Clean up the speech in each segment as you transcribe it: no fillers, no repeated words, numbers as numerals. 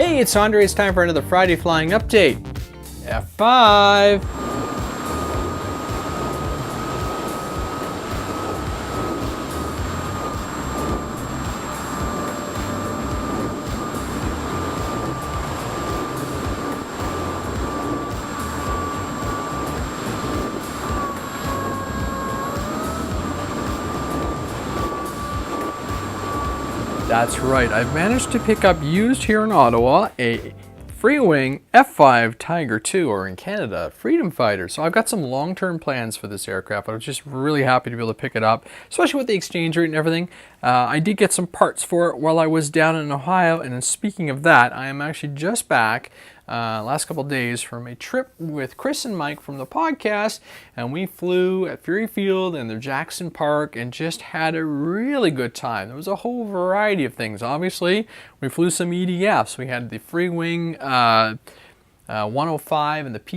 Hey, it's Andre. It's time for another Friday flying update. F5. That's right, I've managed to pick up used here in Ottawa a free-wing F5 Tiger II, or in Canada, Freedom Fighter. So I've got some long-term plans for this aircraft. I was just really happy to be able to pick it up, especially with the exchange rate and everything. I did get some parts for it while I was down in Ohio, and then speaking of that, I am actually just back last couple days from a trip with Chris and Mike from the podcast, and we flew at Fury Field and the Jackson Park and just had a really good time. There was a whole variety of things. Obviously, we flew some EDFs. We had the free wing 105 and the the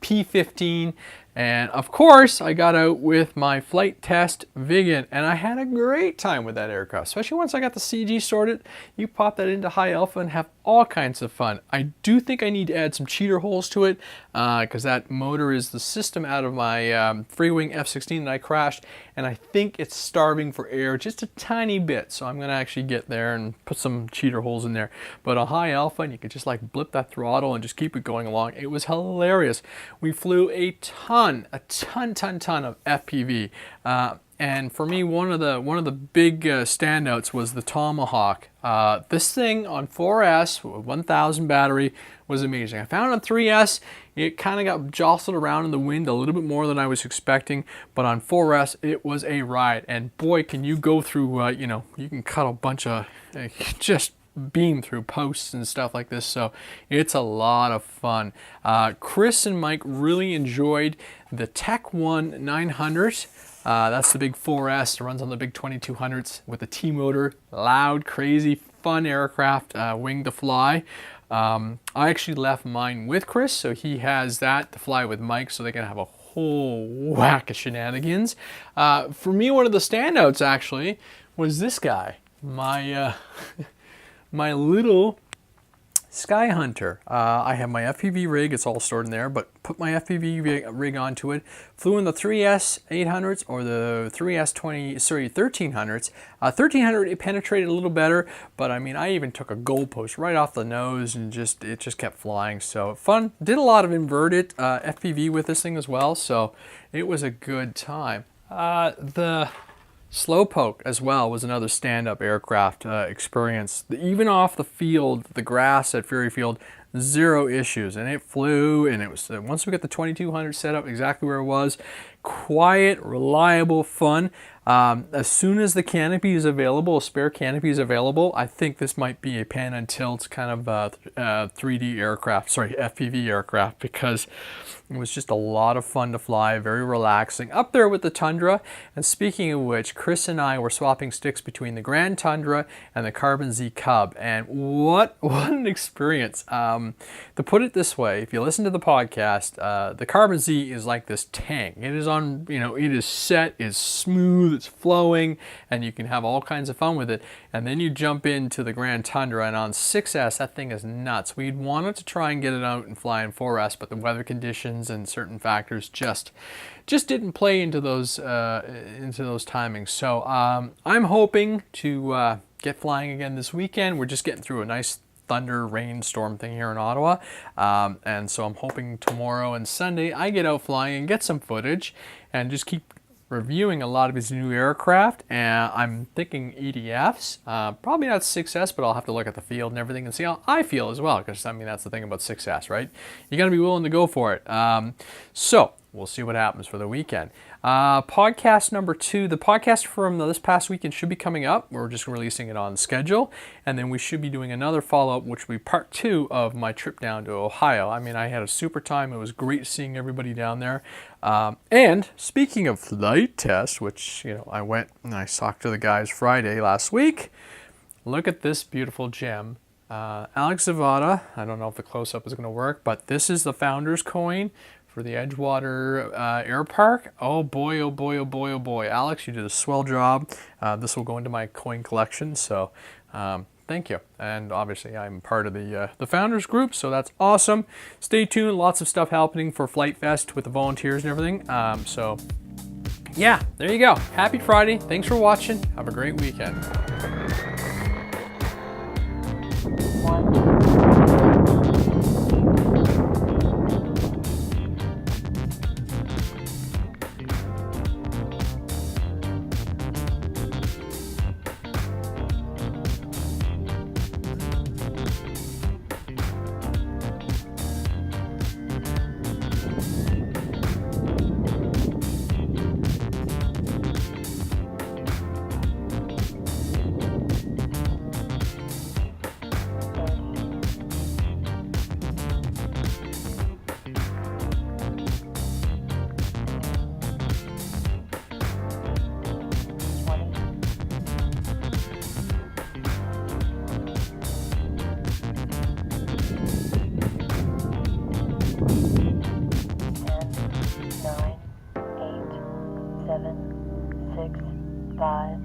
P15, and of course I got out with my flight test Vigan, and I had a great time with that aircraft, especially once I got the CG sorted. You pop that into high alpha and have all kinds of fun. I do think I need to add some cheater holes to it because that motor is the system out of my free wing F16 that I crashed, and I think it's starving for air just a tiny bit, so I'm going to actually get there and put some cheater holes in there. But a high alpha, and you could just like blip that throttle and just keep it going along. It was hilarious. We flew a ton of FPV, and for me, one of the big standouts was the Tomahawk. This thing on 4S with 1000 battery was amazing. I found it on 3S, it kind of got jostled around in the wind a little bit more than I was expecting, but on 4S it was a ride. And boy, can you go through, you can cut a bunch of just beam through posts and stuff like this, so it's a lot of fun. Chris and Mike really enjoyed the Tech 1 900. That's the big 4S. It runs on the big 2200s with the T-motor. Loud, crazy, fun aircraft, wing to fly. I actually left mine with Chris, so he has that to fly with Mike, so they can have a whole whack of shenanigans. For me, one of the standouts actually was this guy, my my little Sky Hunter. I have my FPV rig, it's all stored in there, but put my FPV rig onto it, flew in the 3S 800s or the 1300s. 1300, it penetrated a little better, but I mean, I even took a goalpost right off the nose and it just kept flying. So fun. Did a lot of inverted FPV with this thing as well, so it was a good time. The Slowpoke as well was another stand-up aircraft experience. Even off the field, the grass at Fury Field, zero issues, and it flew, and it was once we got the 2200 set up exactly where it was, quiet, reliable, fun. As soon as the canopy is available, a spare canopy is available, I think this might be a pan and tilt kind of 3D aircraft, sorry, FPV aircraft, because it was just a lot of fun to fly, very relaxing, up there with the Tundra. And speaking of which, Chris and I were swapping sticks between the Grand Tundra and the Carbon Z Cub, and what an experience. To put it this way, if you listen to the podcast, the Carbon Z is like this tank. It is on, it is set, it's smooth, it's flowing, and you can have all kinds of fun with it. And then you jump into the Grand Tundra, and on 6S, that thing is nuts. We'd wanted to try and get it out and fly in 4S, but the weather conditions and certain factors just didn't play into those timings. So I'm hoping to get flying again this weekend. We're just getting through a nice thunder rainstorm thing here in Ottawa, and so I'm hoping tomorrow and Sunday I get out flying and get some footage and just keep reviewing a lot of his new aircraft. And I'm thinking EDFs, probably not 6S, but I'll have to look at the field and everything and see how I feel as well, because I mean, that's the thing about 6S, right? You got to be willing to go for it. So we'll see what happens for the weekend. Podcast number 2, the podcast from this past weekend should be coming up. We're just releasing it on schedule, and then we should be doing another follow-up, which will be part 2 of my trip down to Ohio. I mean, I had a super time. It was great seeing everybody down there. And speaking of flight tests, which, I went and I talked to the guys Friday last week. Look at this beautiful gem. Alex Zavada, I don't know if the close-up is going to work, but this is the founder's coin for the Edgewater Air Park. Oh boy, oh boy, oh boy, oh boy. Alex, you did a swell job. This will go into my coin collection, so thank you. And obviously I'm part of the founders group, so that's awesome. Stay tuned, lots of stuff happening for Flight Fest with the volunteers and everything. So yeah, there you go. Happy Friday. Thanks for watching. Have a great weekend. Nine, 8, 7, 6, 5,